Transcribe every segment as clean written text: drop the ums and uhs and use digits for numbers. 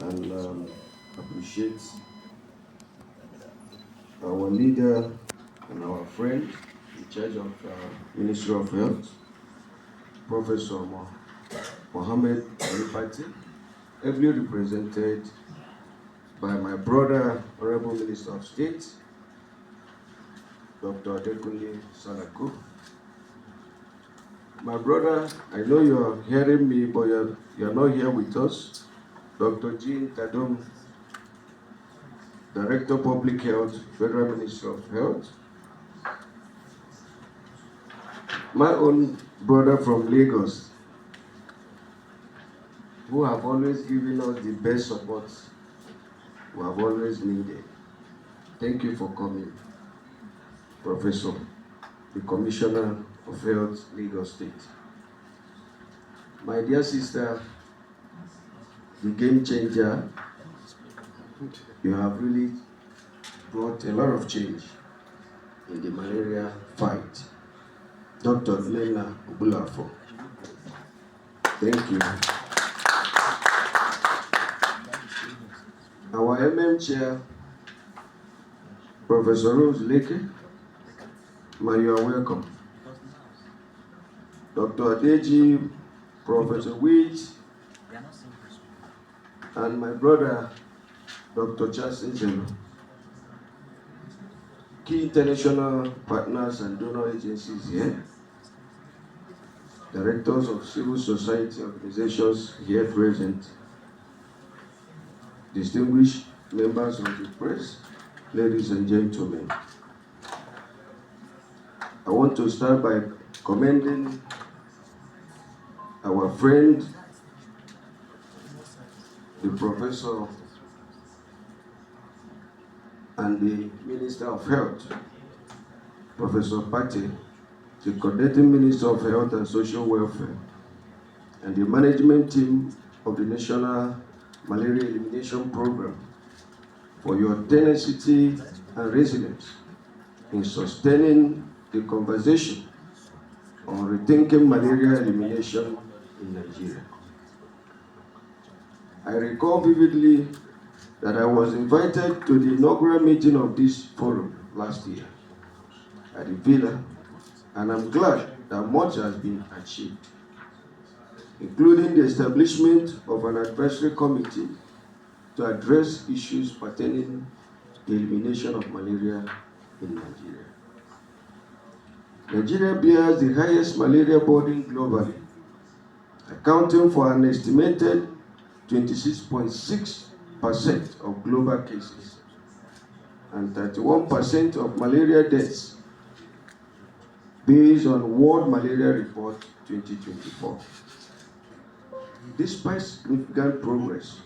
and appreciate our leader and our friend in charge of Ministry of Health, Professor Mohammed Alipati, ably represented by my brother, Honorable Minister of State, Dr. Adekunle Salaku. My brother, I know you're hearing me, but you're not here with us. Dr. Jean Tadom, Director Public Health, Federal Ministry of Health. My own brother from Lagos, who have always given us the best support we have always needed. Thank you for coming, Professor, the Commissioner of Health, Lagos State. My dear sister, the game changer, you have really brought a lot of change in the malaria fight. Dr. Lena Obulafo, thank you. Our Chair, Professor Rose Leke, you are welcome. Dr. Adeji, Professor Wheat, and my brother, Dr. Charles Zelo. Key international partners and donor agencies here, directors of civil society organizations here present, distinguished members of the press, ladies and gentlemen. I want to start by commending our friend, the Professor and the Minister of Health, Professor Pate, the coordinating Minister of Health and Social Welfare, and the management team of the National Malaria Elimination Program for your tenacity and resilience in sustaining the conversation on rethinking malaria elimination in Nigeria. I recall vividly that I was invited to the inaugural meeting of this forum last year at the Villa, and I'm glad that much has been achieved, including the establishment of an advisory committee to address issues pertaining to the elimination of malaria in Nigeria. Nigeria bears the highest malaria burden globally, accounting for an estimated 26.6% of global cases and 31% of malaria deaths based on World Malaria Report 2024. Despite significant progress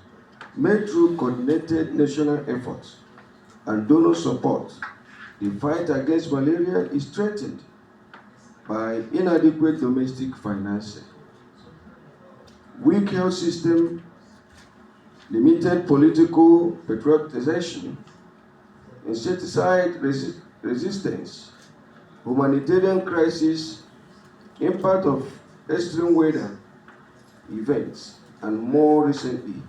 made through coordinated national efforts and donor support, the fight against malaria is threatened by inadequate domestic financing, weak health system, limited political patriotism, insecticide resistance, humanitarian crisis, impact of extreme weather events, and more recently,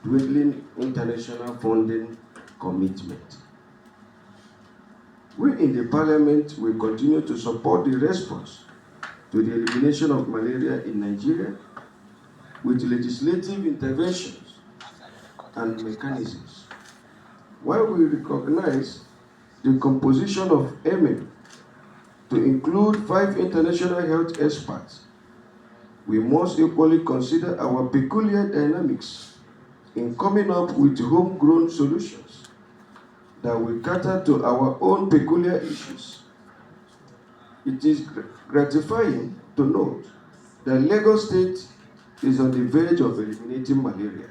dwindling international funding commitment. We in the Parliament will continue to support the response to the elimination of malaria in Nigeria with legislative interventions and mechanisms. While we recognize the composition of AMIM to include 5 international health experts, we must equally consider our peculiar dynamics in coming up with homegrown solutions that will cater to our own peculiar issues. It is gratifying to note that Lagos State is on the verge of eliminating malaria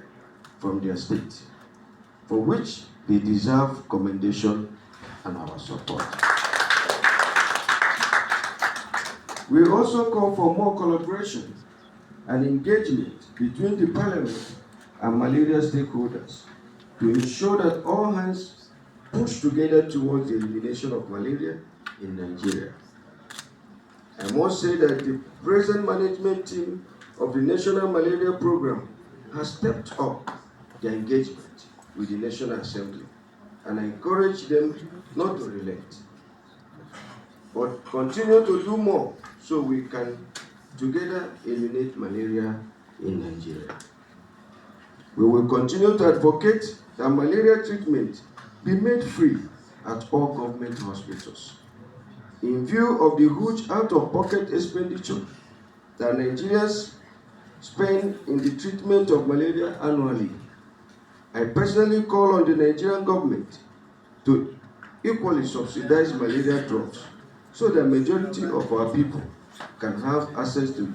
from their state, for which they deserve commendation and our support. We also call for more collaboration and engagement between the Parliament and malaria stakeholders to ensure that all hands push together towards the elimination of malaria in Nigeria. I must say that the present management team of the National Malaria Program has stepped up their engagement with the National Assembly, and I encourage them not to relent, but continue to do more so we can together eliminate malaria in Nigeria. We will continue to advocate that malaria treatment be made free at all government hospitals. In view of the huge out-of-pocket expenditure that Nigerians spend in the treatment of malaria annually, I personally call on the Nigerian government to equally subsidize malaria drugs so that majority of our people can have access to